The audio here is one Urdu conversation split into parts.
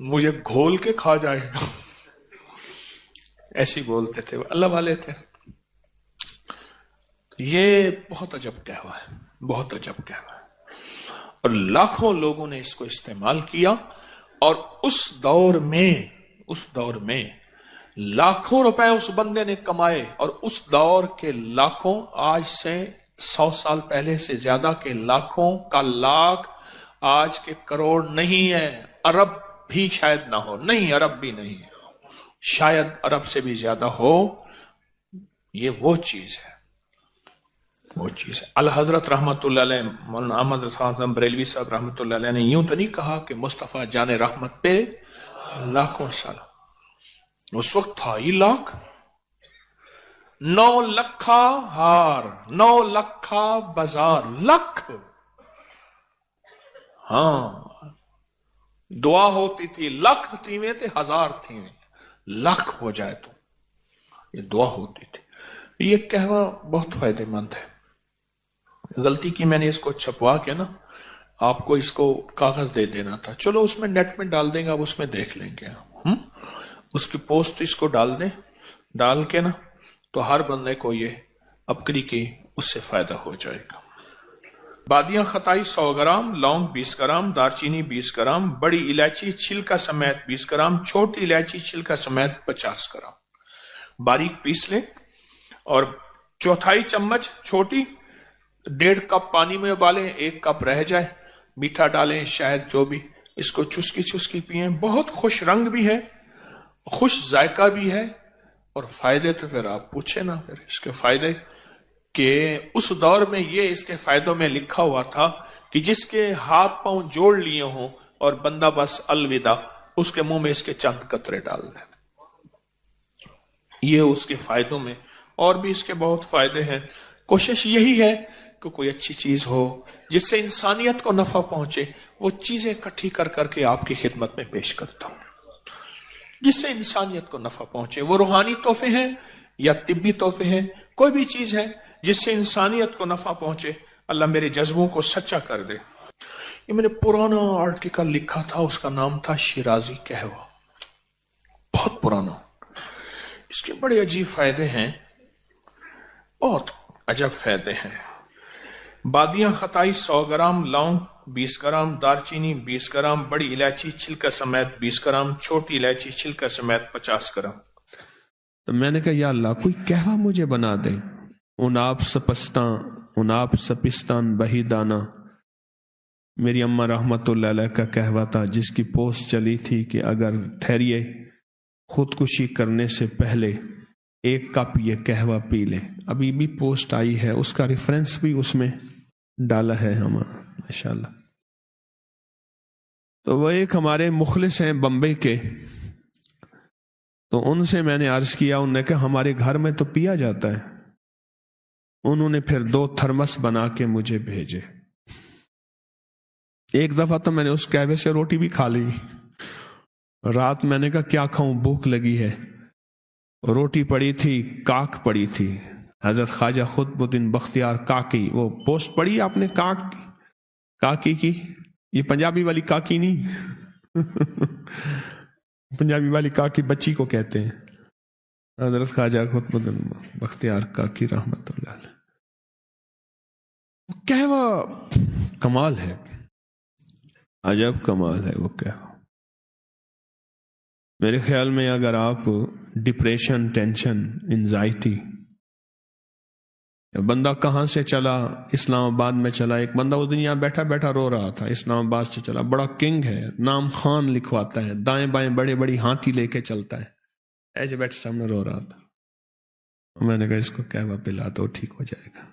مجھے گھول کے کھا جائے گا، ایسی بولتے تھے، وہ اللہ والے تھے۔ یہ بہت عجب کہوا ہے، بہت عجب کہوا ہے، اور لاکھوں لوگوں نے اس کو استعمال کیا، اور اس دور میں لاکھوں روپے اس بندے نے کمائے، اور اس دور کے لاکھوں، آج سے 100 سال پہلے سے زیادہ کے لاکھوں کا لاکھ آج کے کروڑ نہیں ہے، ارب بھی شاید نہ ہو، نہیں ارب بھی نہیں ہے، شاید ارب سے بھی زیادہ ہو۔ یہ وہ چیز ہے، وہ چیز ہے۔ الحضرت رحمت اللہ علیہ، مولانا احمد رضا بریلوی صاحب رحمت اللہ علیہ نے یوں تو نہیں کہا کہ مصطفیٰ جان رحمت پہ لاکھوں سلام، اس وقت تھا ہی لاکھ، 9 لکھا ہار، 9 لکھا بازار، لکھ، ہاں دعا ہوتی تھی، لکھ تھیویں تھے، ہزار تھیویں، لکھ ہو جائے تو یہ دعا ہوتی تھی۔ یہ کہوا بہت فائدہ مند ہے۔ غلطی کی میں نے اس کو چھپوا کے نا آپ کو اس کو کاغذ دے دینا تھا، چلو اس میں نیٹ میں ڈال دیں گے، اب اس میں دیکھ لیں گے، اس کی پوسٹ اس کو ڈال دیں، ڈال کے نا تو ہر بندے کو یہ اپکری کی اس سے فائدہ ہو جائے گا۔ بادیاں خطائی 100 گرام، لونگ 20 گرام، دارچینی 20 گرام، بڑی الائچی چھلکا سمیت 20 گرام، چھوٹی الائچی چھلکا سمیت 50 گرام باریک پیس لیں، اور 1/4 چمچ چھوٹی 1.5 کپ پانی میں ابالیں، 1 کپ رہ جائے، میٹھا ڈالیں، شاید جو بھی، اس کو چسکی چسکی پئیں، بہت خوش رنگ بھی ہے، خوش ذائقہ بھی ہے، اور فائدے تو پھر آپ پوچھیں نا، پھر اس کے فائدے کہ اس دور میں یہ اس کے فائدوں میں لکھا ہوا تھا کہ جس کے ہاتھ پاؤں جوڑ لیے ہوں اور بندہ بس الوداع، اس کے منہ میں اس کے چند قطرے ڈال دیں، یہ اس کے فائدوں میں، اور بھی اس کے بہت فائدے ہیں۔ کوشش یہی ہے کہ کوئی اچھی چیز ہو جس سے انسانیت کو نفع پہنچے، وہ چیزیں اکٹھی کر کر کے آپ کی خدمت میں پیش کرتا ہوں، جس سے انسانیت کو نفع پہنچے، وہ روحانی تحفے ہیں یا طبی تحفے ہیں، کوئی بھی چیز ہے جس سے انسانیت کو نفع پہنچے، اللہ میرے جذبوں کو سچا کر دے۔ یہ میں نے پرانا آرٹیکل لکھا تھا، اس کا نام تھا شیرازی قہوہ، بہت پرانا، اس کے بڑے عجیب فائدے ہیں، بہت عجب فائدے ہیں۔ بادیاں خطائی 100 گرام، لونگ 20 گرام، دارچینی 20 گرام، بڑی الائچی چھلکا سمیت 20 گرام، چھوٹی الائچی چھلکا سمیت 50 گرام۔ تو میں نے کہا یا اللہ کوئی قہوہ مجھے بنا دے، اناب سپستان بہی دانا، میری اماں رحمت اللہ علیہ کا قہوہ تھا، جس کی پوسٹ چلی تھی کہ اگر ٹھہریے خودکشی کرنے سے پہلے 1 کپ یہ قہوہ پی لیں، ابھی بھی پوسٹ آئی ہے، اس کا ریفرنس بھی اس میں ڈالا ہے ہمارا ماشاءاللہ۔ تو وہ ایک ہمارے مخلص ہیں بمبئی کے، تو ان سے میں نے عرض کیا، انہوں نے کہا ہمارے گھر میں تو پیا جاتا ہے، انہوں نے پھر 2 تھرمس بنا کے مجھے بھیجے۔ ایک دفعہ تو میں نے اس قہوے سے روٹی بھی کھا لی، رات میں نے کہا کیا کھاؤں، بھوک لگی ہے، روٹی پڑی تھی، کاک پڑی تھی، حضرت خواجہ قطب الدین بختیار کاکی، وہ پوسٹ پڑھی آپ نے کاکی کی، یہ پنجابی والی کاکی نہیں پنجابی والی کاکی بچی کو کہتے ہیں، حضرت خواجہ قطب الدین بختیار کاکی رحمت اللہ علیہ۔ قہوہ کمال ہے، عجب کمال ہے وہ قہوہ۔ میرے خیال میں اگر آپ ڈپریشن، ٹینشن، انزائٹی، بندہ کہاں سے چلا، اسلام آباد میں چلا، ایک بندہ اس دن یہاں بیٹھا بیٹھا رو رہا تھا، اسلام آباد سے چلا، بڑا کنگ ہے، نام خان لکھواتا ہے، دائیں بائیں بڑے بڑی ہاتھی لے کے چلتا ہے، ایسے بیٹھے سامنے رو رہا تھا، میں نے کہا اس کو قہوہ پلا دو ٹھیک ہو جائے گا۔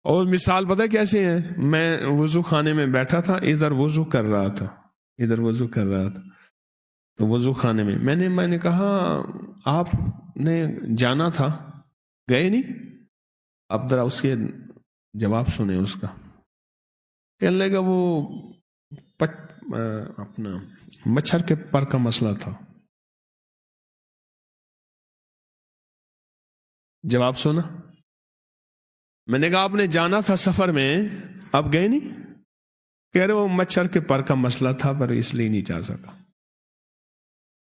اور مثال پتہ کیسے ہے، میں وضو خانے میں بیٹھا تھا، ادھر وضو کر رہا تھا، تو وضو خانے میں میں نے کہا آپ نے جانا تھا، گئے نہیں؟ اب ذرا اس کے جواب سنیں اس کا، کہنے لگا وہ اپنا مچھر کے پر کا مسئلہ تھا۔ جواب سنا، میں نے کہا آپ نے جانا تھا سفر میں، آپ گئے نہیں؟ کہہ رہے وہ مچھر کے پر کا مسئلہ تھا پر اس لیے نہیں جا سکا.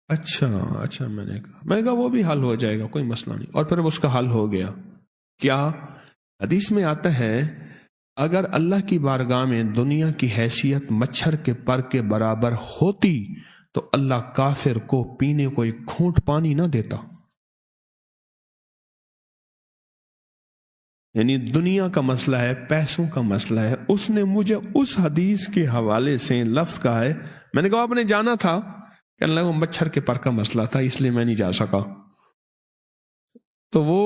اچھا میں نے کہا وہ بھی حل ہو جائے گا، کوئی مسئلہ نہیں. اور پھر اس کا حل ہو گیا. کیا؟ حدیث میں آتا ہے اگر اللہ کی بارگاہ میں دنیا کی حیثیت مچھر کے پر کے برابر ہوتی تو اللہ کافر کو پینے کو ایک گھونٹ پانی نہ دیتا. یعنی دنیا کا مسئلہ ہے، پیسوں کا مسئلہ ہے. اس نے مجھے اس حدیث کے حوالے سے لفظ کہا ہے. میں نے کہا آپ نے جانا تھا کہ اللہ وہ مچھر کے پر کا مسئلہ تھا اس لیے میں نہیں جا سکا. تو وہ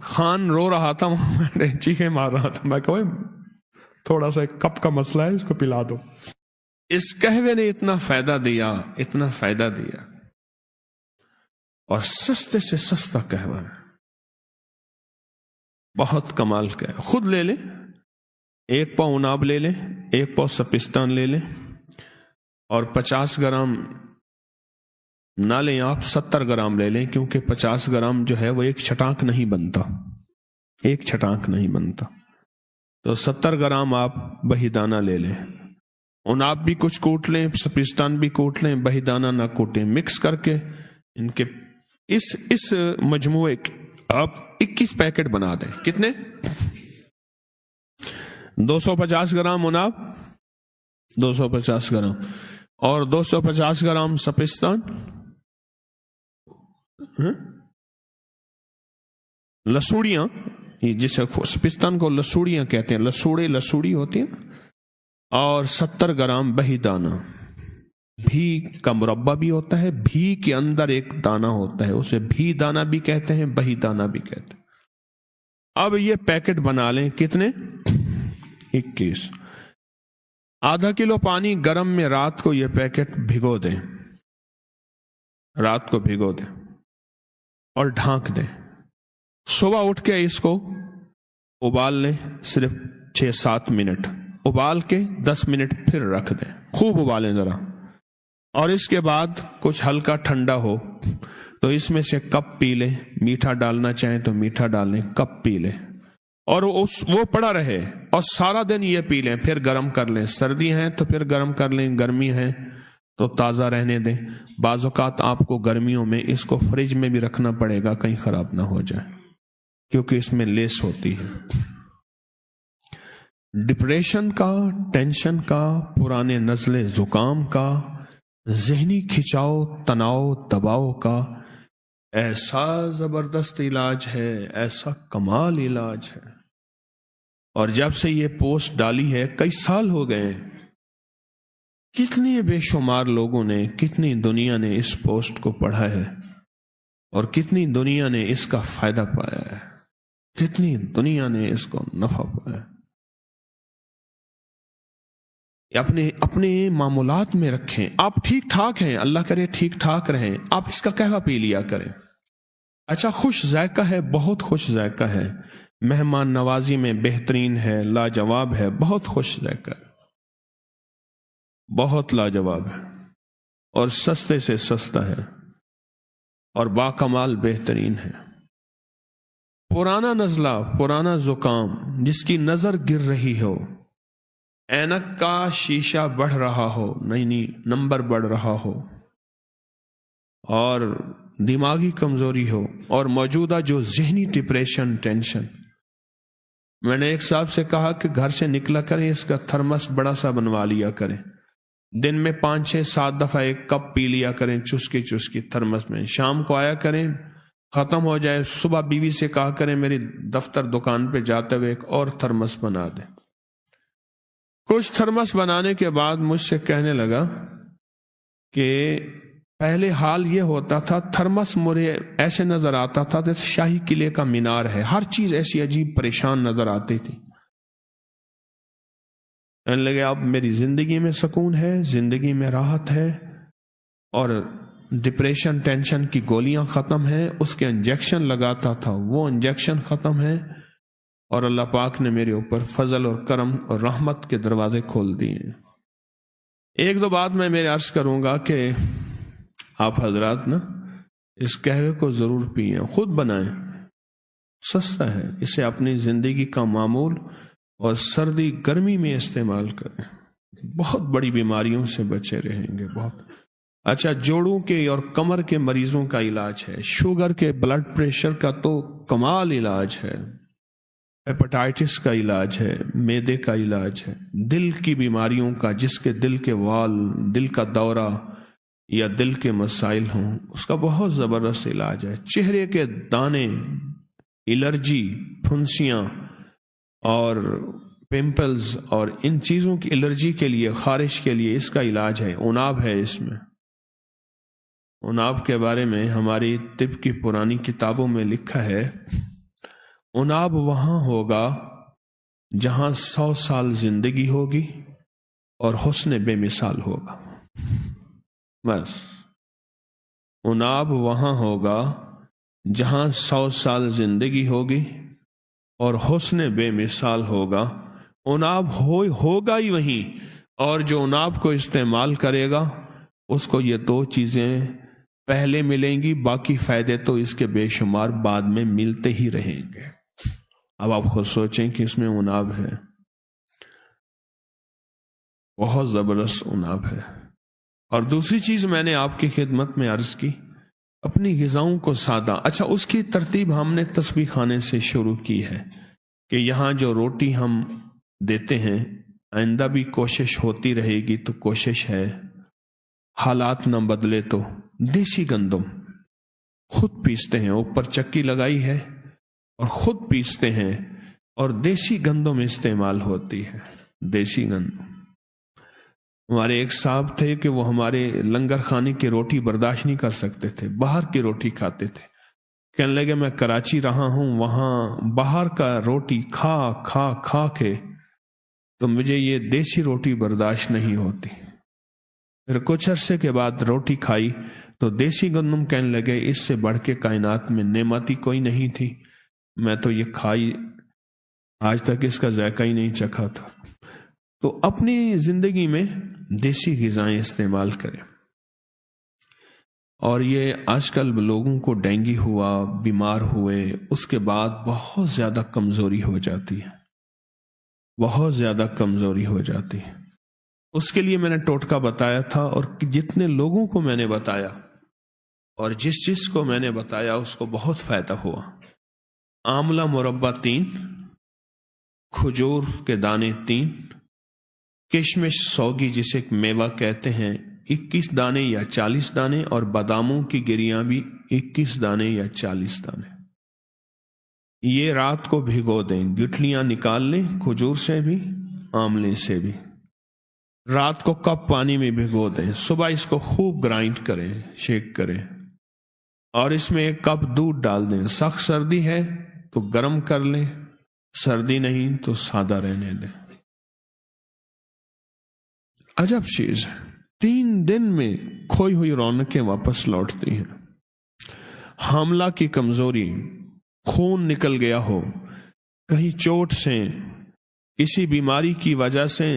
خان رو رہا تھا، میں چیخیں مار رہا تھا. میں کہا تھوڑا سا ایک کپ کا مسئلہ ہے، اس کو پلا دو. اس قہوے نے اتنا فائدہ دیا اور سستے سے سستا قہوہ ہے، بہت کمال کا ہے. خود لے لیں، 1 پاؤ اناب لے لیں، 1 پاؤ سپستان لے لیں اور 50 گرام نہ لیں آپ، 70 گرام لے لیں، کیونکہ 50 گرام جو ہے وہ ایک چھٹانک نہیں بنتا. تو 70 گرام آپ بہی دانہ لے لیں. اناب بھی کچھ کوٹ لیں، سپستان بھی کوٹ لیں، بہی دانہ نہ کوٹیں. مکس کر کے ان کے اس مجموعے آپ 21 پیکٹ بنا دیں. کتنے؟ 250 گرام اناب، 250 گرام اور 250 گرام سپستان. لسوڑیاں، جسے سپستان کو لسوڑیاں کہتے ہیں، لسوڑی ہوتی ہیں. اور 70 گرام بہی دانہ. بھی کا مربع بھی ہوتا ہے، بھی کے اندر ایک دانہ ہوتا ہے، اسے بھی دانہ بھی کہتے ہیں، بہی دانہ بھی کہتے ہیں. اب یہ پیکٹ بنا لیں. کتنے؟ 21. ½ کلو پانی گرم میں رات کو یہ پیکٹ بھگو دیں، رات کو بھگو دیں اور ڈھانک دیں. صبح اٹھ کے اس کو ابال لیں، صرف 6-7 منٹ ابال کے 10 منٹ پھر رکھ دیں. خوب ابالیں ذرا. اور اس کے بعد کچھ ہلکا ٹھنڈا ہو تو اس میں سے کپ پی لیں. میٹھا ڈالنا چاہیں تو میٹھا ڈالیں، کپ پی لیں اور وہ پڑا رہے اور سارا دن یہ پی لیں. پھر گرم کر لیں، سردی ہیں تو پھر گرم کر لیں، گرمی ہے تو تازہ رہنے دیں. بعض اوقات آپ کو گرمیوں میں اس کو فریج میں بھی رکھنا پڑے گا کہیں خراب نہ ہو جائے، کیونکہ اس میں لیس ہوتی ہے. ڈپریشن کا، ٹینشن کا، پرانے نزلے زکام کا، ذہنی کھچاؤ، تناؤ، دباؤ کا ایسا زبردست علاج ہے، ایسا کمال علاج ہے. اور جب سے یہ پوسٹ ڈالی ہے کئی سال ہو گئے، کتنی بے شمار لوگوں نے، کتنی دنیا نے اس پوسٹ کو پڑھا ہے اور کتنی دنیا نے اس کا فائدہ پایا ہے، کتنی دنیا نے اس کو نفع پایا. اپنے معمولات میں رکھیں. آپ ٹھیک ٹھاک ہیں، اللہ کرے ٹھیک ٹھاک رہیں، آپ اس کا قہوہ پی لیا کریں. اچھا خوش ذائقہ ہے، بہت خوش ذائقہ ہے، مہمان نوازی میں بہترین ہے، لاجواب ہے، بہت خوش ذائقہ ہے، بہت لاجواب ہے اور سستے سے سستا ہے اور باکمال بہترین ہے. پرانا نزلہ، پرانا زکام، جس کی نظر گر رہی ہو، اینک کا شیشہ بڑھ رہا ہو، نہیں نمبر بڑھ رہا ہو، اور دماغی کمزوری ہو، اور موجودہ جو ذہنی ڈپریشن، ٹینشن. میں نے ایک صاحب سے کہا کہ گھر سے نکلا کریں اس کا تھرمس بڑا سا بنوا لیا کریں، دن میں 5-6-7 دفعہ ایک کپ پی لیا کریں چسکی تھرمس میں. شام کو آیا کریں، ختم ہو جائے صبح بیوی سے کہا کریں میری دفتر دکان پہ جاتے ہوئے ایک اور تھرمس بنا دیں. کچھ تھرمس بنانے کے بعد مجھ سے کہنے لگا کہ پہلے حال یہ ہوتا تھا، تھرمس مجھے ایسے نظر آتا تھا جیسے شاہی قلعے کا مینار ہے، ہر چیز ایسی عجیب پریشان نظر آتی تھی. کہنے لگے اب میری زندگی میں سکون ہے، زندگی میں راحت ہے، اور ڈپریشن ٹینشن کی گولیاں ختم ہیں، اس کے انجیکشن لگاتا تھا وہ انجیکشن ختم ہیں، اور اللہ پاک نے میرے اوپر فضل اور کرم اور رحمت کے دروازے کھول دیے. 1-2 بات میں میرے عرض کروں گا کہ آپ حضرات نا اس قہوے کو ضرور پئیں، خود بنائیں، سستا ہے، اسے اپنی زندگی کا معمول اور سردی گرمی میں استعمال کریں. بہت بڑی بیماریوں سے بچے رہیں گے. بہت اچھا. جوڑوں کے اور کمر کے مریضوں کا علاج ہے. شوگر کے، بلڈ پریشر کا تو کمال علاج ہے. ہیپاٹائٹس کا علاج ہے. معدے کا علاج ہے. دل کی بیماریوں کا، جس کے دل کے وال، دل کا دورہ یا دل کے مسائل ہوں، اس کا بہت زبردست علاج ہے. چہرے کے دانے، الرجی، پھنسیاں اور پمپلز اور ان چیزوں کی الرجی کے لیے، خارش کے لیے اس کا علاج ہے. عناب ہے اس میں. عناب کے بارے میں ہماری طب کی پرانی کتابوں میں لکھا ہے، عناب وہاں ہوگا جہاں 100 سال زندگی ہوگی اور حسن بے مثال ہوگا. بس عناب وہاں ہوگا جہاں 100 سال زندگی ہوگی اور حسن بے مثال ہوگا. عناب ہوگا ہی وہیں، اور جو عناب کو استعمال کرے گا اس کو یہ 2 چیزیں پہلے ملیں گی، باقی فائدے تو اس کے بے شمار بعد میں ملتے ہی رہیں گے. اب آپ خود سوچیں کہ اس میں عناب ہے، بہت زبردست عناب ہے. اور دوسری چیز میں نے آپ کی خدمت میں عرض کی، اپنی غذاؤں کو سادہ. اچھا، اس کی ترتیب ہم نے تسبیح خانے سے شروع کی ہے کہ یہاں جو روٹی ہم دیتے ہیں، آئندہ بھی کوشش ہوتی رہے گی. تو کوشش ہے حالات نہ بدلے تو دیسی گندم خود پیستے ہیں، اوپر چکی لگائی ہے اور خود پیستے ہیں، اور دیسی گندم استعمال ہوتی ہے. دیسی گندم. ہمارے ایک صاحب تھے کہ وہ ہمارے لنگر خانے کی روٹی برداشت نہیں کر سکتے تھے، باہر کی روٹی کھاتے تھے. کہنے لگے میں کراچی رہا ہوں، وہاں باہر کا روٹی کھا کھا کھا کے تو مجھے یہ دیسی روٹی برداشت نہیں ہوتی. پھر کچھ عرصے کے بعد روٹی کھائی تو دیسی گندم، کہنے لگے اس سے بڑھ کے کائنات میں نعمت ہی کوئی نہیں تھی. میں تو یہ کھائی، آج تک اس کا ذائقہ ہی نہیں چکھا تھا. تو اپنی زندگی میں دیسی غذائیں استعمال کریں. اور یہ آج کل لوگوں کو ڈینگی ہوا، بیمار ہوئے، اس کے بعد بہت زیادہ کمزوری ہو جاتی ہے، بہت زیادہ کمزوری ہو جاتی ہے. اس کے لیے میں نے ٹوٹکا بتایا تھا، اور جتنے لوگوں کو میں نے بتایا اور جس کو میں نے بتایا اس کو بہت فائدہ ہوا. آملہ مربع 3، کھجور کے دانے 3، کشمش سوگی جسے میوہ کہتے ہیں 21 دانے یا 40 دانے، اور باداموں کی گریاں بھی 21 دانے یا 40 دانے. یہ رات کو بھگو دیں، گٹھلیاں نکال لیں، کھجور سے بھی، آملے سے بھی. رات کو کپ پانی میں بھگو دیں، صبح اس کو خوب گرائنڈ کریں، شیک کریں، اور اس میں 1 کپ دودھ ڈال دیں. سخت سردی ہے تو گرم کر لیں، سردی نہیں تو سادہ رہنے دیں. عجب چیز ہے، 3 دن میں کھوئی ہوئی رونقیں واپس لوٹتی ہیں. حاملہ کی کمزوری، خون نکل گیا ہو، کہیں چوٹ سے، کسی بیماری کی وجہ سے،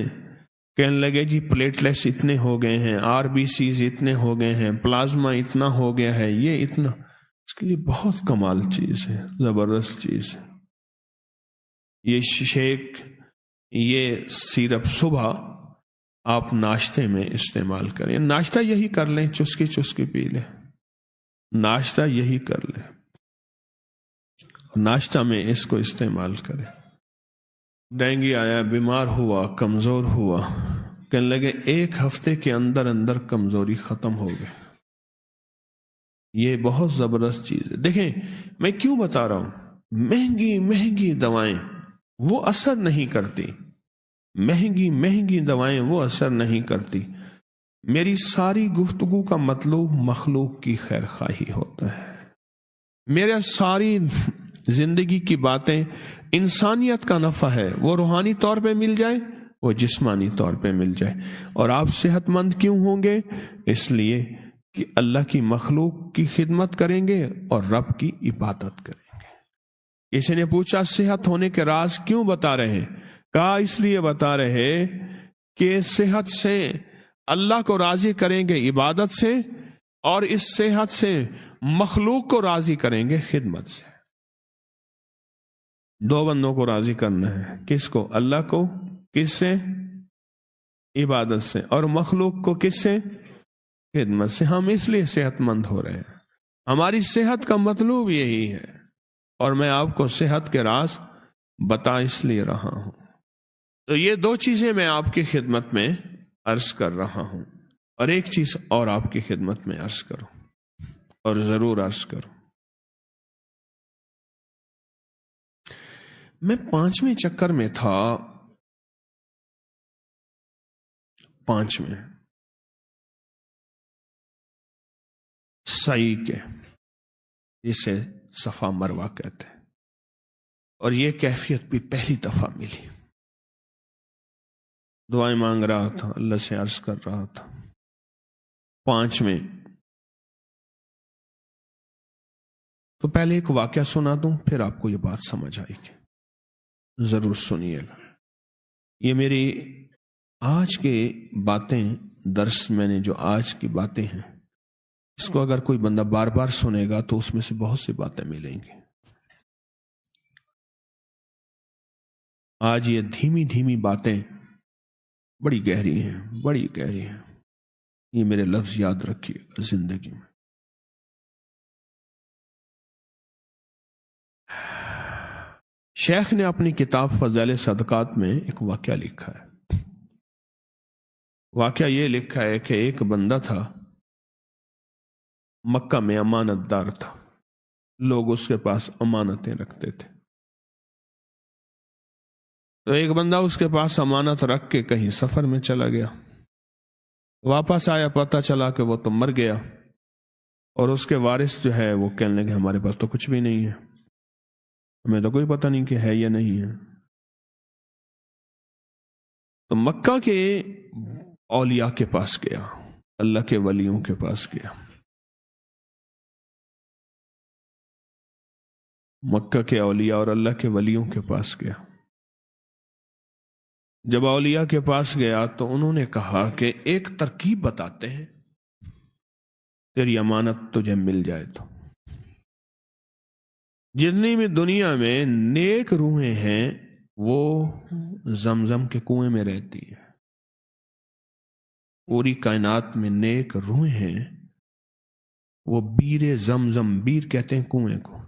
کہنے لگے جی پلیٹلیٹس اتنے ہو گئے ہیں، RBCs اتنے ہو گئے ہیں، پلازما اتنا ہو گیا ہے، یہ اتنا، اس کے لیے بہت کمال چیز ہے، زبردست چیز ہے. یہ شیک، یہ سیرپ صبح آپ ناشتے میں استعمال کریں. ناشتہ یہی کر لیں، چسکی چسکی پی لیں، ناشتہ یہی کر لیں، ناشتہ میں اس کو استعمال کریں. ڈینگی آیا، بیمار ہوا، کمزور ہوا، کہنے لگے 1 ہفتے کے اندر اندر کمزوری ختم ہو گئی. یہ بہت زبردست چیز ہے. دیکھیں میں کیوں بتا رہا ہوں، مہنگی مہنگی دوائیں وہ اثر نہیں کرتی، مہنگی مہنگی دوائیں وہ اثر نہیں کرتی. میری ساری گفتگو کا مطلب مخلوق کی خیر خواہی ہوتا ہے. میرا ساری زندگی کی باتیں انسانیت کا نفع ہے، وہ روحانی طور پہ مل جائے، وہ جسمانی طور پہ مل جائے. اور آپ صحت مند کیوں ہوں گے؟ اس لیے کہ اللہ کی مخلوق کی خدمت کریں گے اور رب کی عبادت کریں گے. کسی نے پوچھا صحت ہونے کے راز کیوں بتا رہے ہیں؟ کہا اس لیے بتا رہے کہ صحت سے اللہ کو راضی کریں گے عبادت سے، اور اس صحت سے مخلوق کو راضی کریں گے خدمت سے. 2 بندوں کو راضی کرنا ہے، کس کو؟ اللہ کو. کس سے؟ عبادت سے، اور مخلوق کو کس سے؟ خدمت سے۔ ہم اس لیے صحت مند ہو رہے ہیں، ہماری صحت کا مطلوب یہی ہے، اور میں آپ کو صحت کے راز بتا اس لیے رہا ہوں۔ تو یہ دو چیزیں میں آپ کی خدمت میں عرض کر رہا ہوں، اور ایک چیز اور آپ کی خدمت میں عرض کروں، اور ضرور عرض کروں۔ میں 5ویں چکر میں تھا، 5ویں سعی کے، جسے صفا مروہ کہتے ہیں، اور یہ کیفیت بھی پہلی دفعہ ملی۔ دعائیں مانگ رہا تھا، اللہ سے عرض کر رہا تھا۔ 5ویں تو پہلے ایک واقعہ سنا دوں، پھر آپ کو یہ بات سمجھ آئے گی، ضرور سنیے گا۔ یہ میری آج کے باتیں، درس میں نے جو آج کی باتیں ہیں، اس کو اگر کوئی بندہ بار بار سنے گا تو اس میں سے بہت سی باتیں ملیں گی۔ آج یہ دھیمی دھیمی باتیں بڑی گہری ہیں، بڑی گہری ہیں، یہ میرے لفظ یاد رکھیے گا زندگی میں۔ شیخ نے اپنی کتاب فضائل صدقات میں ایک واقعہ لکھا ہے۔ واقعہ یہ لکھا ہے کہ ایک بندہ تھا، مکہ میں امانت دار تھا، لوگ اس کے پاس امانتیں رکھتے تھے۔ تو ایک بندہ اس کے پاس امانت رکھ کے کہیں سفر میں چلا گیا، واپس آیا، پتہ چلا کہ وہ تو مر گیا، اور اس کے وارث جو ہے وہ کہنے لگے ہمارے پاس تو کچھ بھی نہیں ہے، ہمیں تو کوئی پتہ نہیں کہ ہے یا نہیں ہے۔ تو مکہ کے اولیاء کے پاس گیا، اللہ کے ولیوں کے پاس گیا، مکہ کے اولیاء اور اللہ کے ولیوں کے پاس گیا۔ جب اولیاء کے پاس گیا تو انہوں نے کہا کہ ایک ترکیب بتاتے ہیں، تیری امانت تجھے مل جائے تو۔ جتنی بھی دنیا میں نیک روحیں ہیں وہ زمزم کے کنویں میں رہتی ہیں، پوری کائنات میں نیک روحیں ہیں وہ بیر زمزم، بیر کہتے ہیں کنویں کو،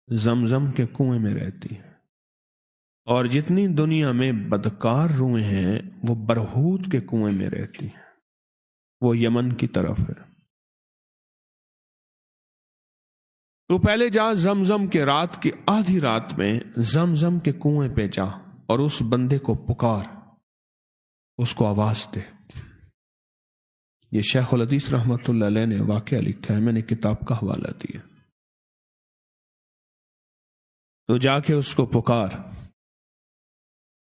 زمزم کے کنویں میں رہتی ہیں، اور جتنی دنیا میں بدکار روحیں ہیں وہ برہوت کے کنویں میں رہتی ہیں، وہ یمن کی طرف ہے۔ تو پہلے جا زمزم کے رات کی آدھی رات میں زمزم کے کنویں پہ جا اور اس بندے کو پکار، اس کو آواز دے۔ یہ شیخ الحدیث رحمت اللہ علیہ نے واقعہ لکھا ہے، میں نے کتاب کا حوالہ دیا۔ تو جا کے اس کو پکار،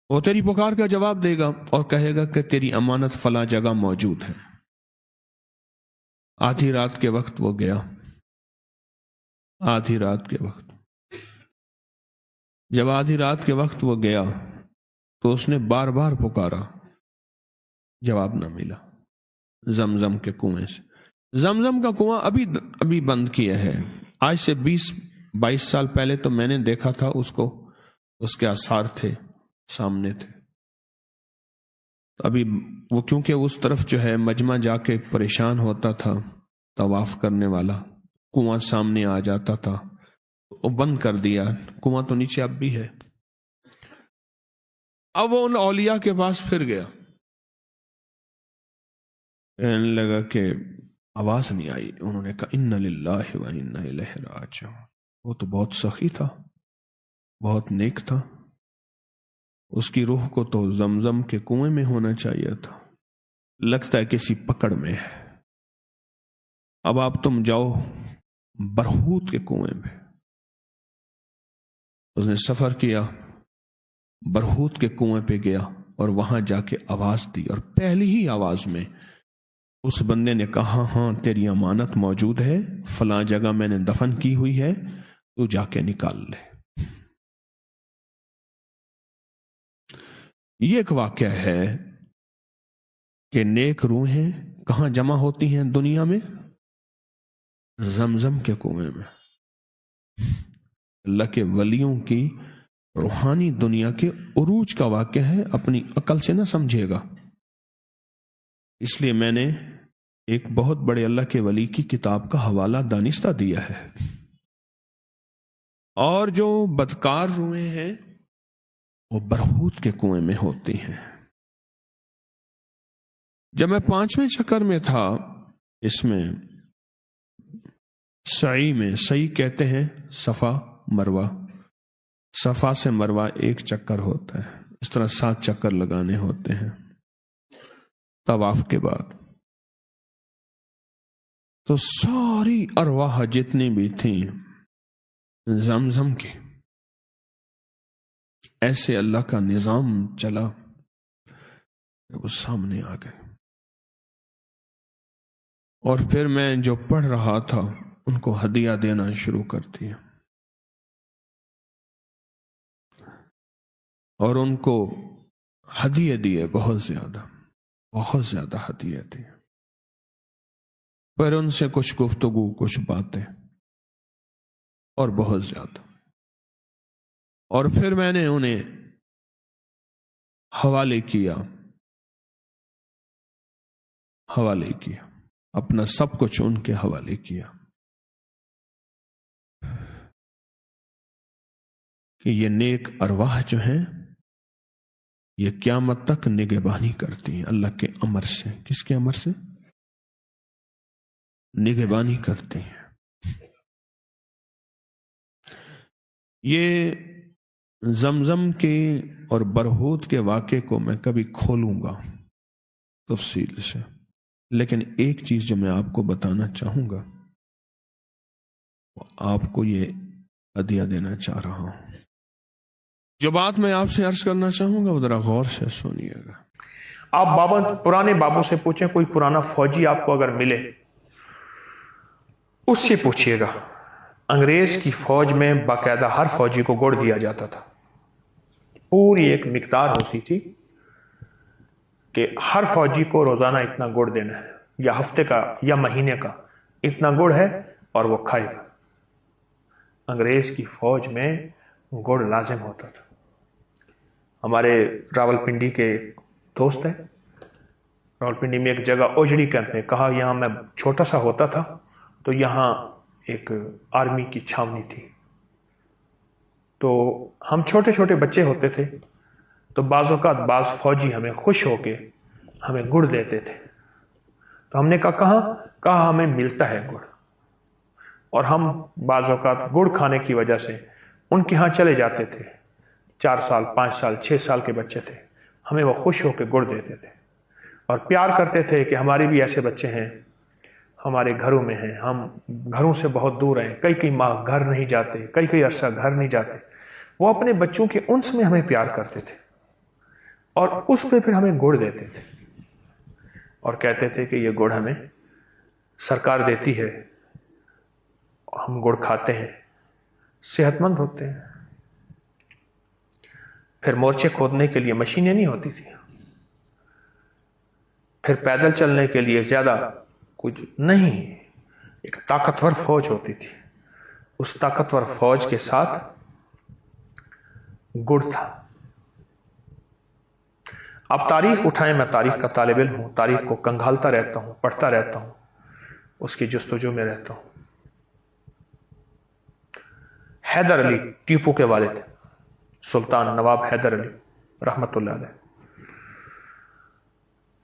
وہ تیری پکار کا جواب دے گا اور کہے گا کہ تیری امانت فلاں جگہ موجود ہے۔ آدھی رات کے وقت وہ گیا، آدھی رات کے وقت، جب آدھی رات کے وقت وہ گیا تو اس نے بار بار پکارا، جواب نہ ملا زمزم کے کنویں سے۔ زمزم کا کنواں ابھی بند کیا ہے، آج سے 20-22 سال پہلے تو میں نے دیکھا تھا اس کو، اس کے آثار تھے، سامنے تھے۔ ابھی وہ کیونکہ اس طرف جو ہے مجمع جا کے پریشان ہوتا تھا، طواف کرنے والا، کنواں سامنے آ جاتا تھا، وہ بند کر دیا، کنواں تو نیچے اب بھی ہے۔ اب وہ ان اولیاء کے پاس پھر گیا، کہنے لگا کہ آواز نہیں آئی، انہوں نے کہا انا للہ و انا الیہ راجعون۔ وہ تو بہت سخی تھا، بہت نیک تھا، اس کی روح کو تو زمزم کے کنویں میں ہونا چاہیے تھا، لگتا ہے کسی پکڑ میں ہے۔ اب آپ تم جاؤ برہوت کے کنویں میں۔ اس نے سفر کیا، برہوت کے کنویں پہ گیا اور وہاں جا کے آواز دی، اور پہلی ہی آواز میں اس بندے نے کہا ہاں تیری امانت موجود ہے، فلاں جگہ میں نے دفن کی ہوئی ہے، تو جا کے نکال لے۔ یہ ایک واقعہ ہے کہ نیک روحیں کہاں جمع ہوتی ہیں دنیا میں؟ زمزم کے کنویں میں۔ اللہ کے ولیوں کی روحانی دنیا کے عروج کا واقعہ ہے، اپنی عقل سے نہ سمجھے گا، اس لیے میں نے ایک بہت بڑے اللہ کے ولی کی کتاب کا حوالہ دانستہ دیا ہے. اور جو بدکار روحیں ہیں وہ برہوت کے کنویں میں ہوتی ہیں. جب میں 5ویں چکر میں تھا، اس میں سعی میں، سعی کہتے ہیں صفا مروہ، صفا سے مروہ 1 چکر ہوتا ہے، اس طرح 7 چکر لگانے ہوتے ہیں طواف کے بعد. تو ساری ارواح جتنی بھی تھیں زمزم کی، ایسے اللہ کا نظام چلا وہ سامنے آ گئے. اور پھر میں جو پڑھ رہا تھا ان کو ہدیہ دینا شروع کر دیا، اور ان کو ہدیے دیے، بہت زیادہ ہدیے دیے. پر ان سے کچھ گفتگو، کچھ باتیں، اور بہت زیادہ. اور پھر میں نے انہیں حوالے کیا، اپنا سب کچھ ان کے حوالے کیا کہ یہ نیک ارواح جو ہیں یہ قیامت تک نگہبانی کرتی ہیں اللہ کے امر سے. کس کے امر سے؟ نگہبانی کرتی ہیں. یہ زمزم کے اور برہوت کے واقعے کو میں کبھی کھولوں گا تفصیل سے، لیکن ایک چیز جو میں آپ کو بتانا چاہوں گا، آپ کو یہ ہدیہ دینا چاہ رہا ہوں. جو بات میں آپ سے عرض کرنا چاہوں گا وہ ذرا غور سے سنیے گا. آپ پرانے بابوں سے پوچھیں، کوئی پرانا فوجی آپ کو اگر ملے اس سے پوچھئے گا. انگریز کی فوج میں باقاعدہ ہر فوجی کو گڑ دیا جاتا تھا. پوری ایک مقدار ہوتی تھی کہ ہر فوجی کو روزانہ اتنا گڑ دینا ہے، یا ہفتے کا یا مہینے کا اتنا گڑ ہے اور وہ کھائے گا. انگریز کی فوج میں گڑ لازم ہوتا تھا. ہمارے راولپنڈی کے دوست ہیں، راولپنڈی میں ایک جگہ اوجڑی کیمپ میں، کہا یہاں میں چھوٹا سا ہوتا تھا تو یہاں ایک آرمی کی چھاونی تھی، تو ہم چھوٹے چھوٹے بچے ہوتے تھے، تو بعض اوقات بعض فوجی ہمیں خوش ہو کے ہمیں گڑ دیتے تھے. تو ہم نے کہا ہمیں ملتا ہے گڑ، اور ہم بعض اوقات گڑ کھانے کی وجہ سے ان کے ہاں چلے جاتے تھے. 4 سال 5 سال 6 سال کے بچے تھے، ہمیں وہ خوش ہو کے گڑ دیتے تھے اور پیار کرتے تھے کہ ہمارے بھی ایسے بچے ہیں، ہمارے گھروں میں ہیں، ہم گھروں سے بہت دور ہیں، کئی ماہ گھر نہیں جاتے، کئی عرصہ گھر نہیں جاتے. وہ اپنے بچوں کے انس میں ہمیں پیار کرتے تھے اور اس پہ پھر ہمیں گڑ دیتے تھے اور کہتے تھے کہ یہ گڑ ہمیں سرکار دیتی ہے، ہم گڑ کھاتے ہیں، صحت مند ہوتے ہیں. پھر مورچے کھودنے کے لیے مشینیں نہیں ہوتی تھی، پھر پیدل چلنے کے لیے زیادہ کچھ نہیں، ایک طاقتور فوج ہوتی تھی. اس طاقتور فوج کے ساتھ گڑ تھا. آپ تاریخ اٹھائیں، میں تاریخ کا طالب علم ہوں، تاریخ کو کنگھالتا رہتا ہوں، پڑھتا رہتا ہوں، اس کی جستجو میں رہتا ہوں. حیدر علی ٹیپو کے والد، سلطان نواب حیدر علی رحمت اللہ علیہ،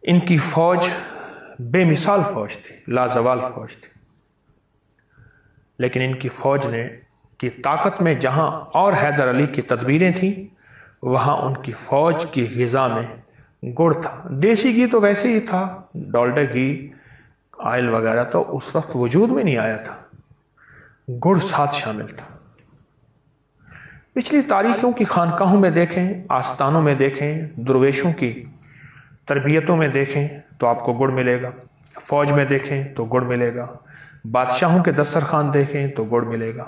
ان کی فوج بے مثال فوج تھی، لازوال فوج تھی. لیکن ان کی فوج نے کی طاقت میں جہاں اور حیدر علی کی تدبیریں تھیں، وہاں ان کی فوج کی غذا میں گڑ تھا. دیسی گھی تو ویسے ہی تھا، ڈالڈا گھی، آئل وغیرہ تو اس وقت وجود میں نہیں آیا تھا، گڑ ساتھ شامل تھا. پچھلی تاریخوں کی خانقاہوں میں دیکھیں، آستانوں میں دیکھیں، درویشوں کی تربیتوں میں دیکھیں تو آپ کو گڑ ملے گا. فوج میں دیکھیں تو گڑ ملے گا، بادشاہوں کے دسترخوان دیکھیں تو گڑ ملے گا.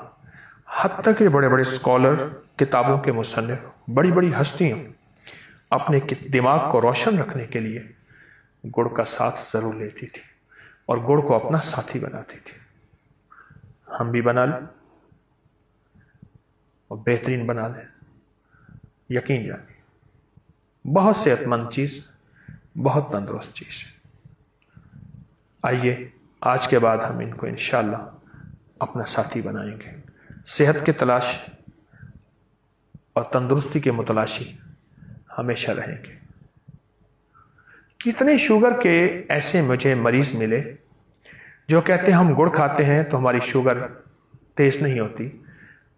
حتیٰ کہ بڑے بڑے سکولر، کتابوں کے مصنف، بڑی بڑی ہستیاں اپنے دماغ کو روشن رکھنے کے لیے گڑ کا ساتھ ضرور لیتی تھی اور گڑ کو اپنا ساتھی بناتی تھی. ہم بھی بنا لیں اور بہترین بنا لیں، یقین جانیں بہت صحت مند چیز، بہت تندرست چیز. آئیے آج کے بعد ہم ان کو انشاءاللہ اپنا ساتھی بنائیں گے، صحت کے تلاش اور تندرستی کے متلاشی ہمیشہ رہیں گے۔ کتنے شوگر کے ایسے مجھے مریض ملے جو کہتے ہیں ہم گڑ کھاتے ہیں تو ہماری شوگر تیز نہیں ہوتی،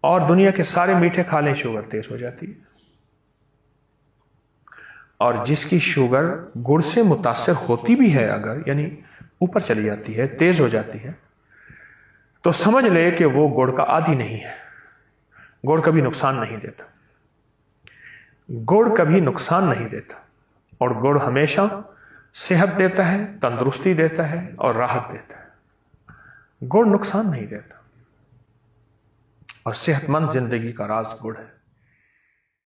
اور دنیا کے سارے میٹھے کھا لیں شوگر تیز ہو جاتی ہے۔ اور جس کی شوگر گڑ سے متاثر ہوتی بھی ہے، اگر یعنی اوپر چلی جاتی ہے، تیز ہو جاتی ہے، تو سمجھ لے کہ وہ گڑ کا عادی نہیں ہے۔ گڑ کبھی نقصان نہیں دیتا، گڑ کبھی نقصان نہیں دیتا، اور گڑ ہمیشہ صحت دیتا ہے، تندرستی دیتا ہے اور راحت دیتا ہے۔ گڑ نقصان نہیں دیتا، اور صحت مند زندگی کا راز گڑ ہے۔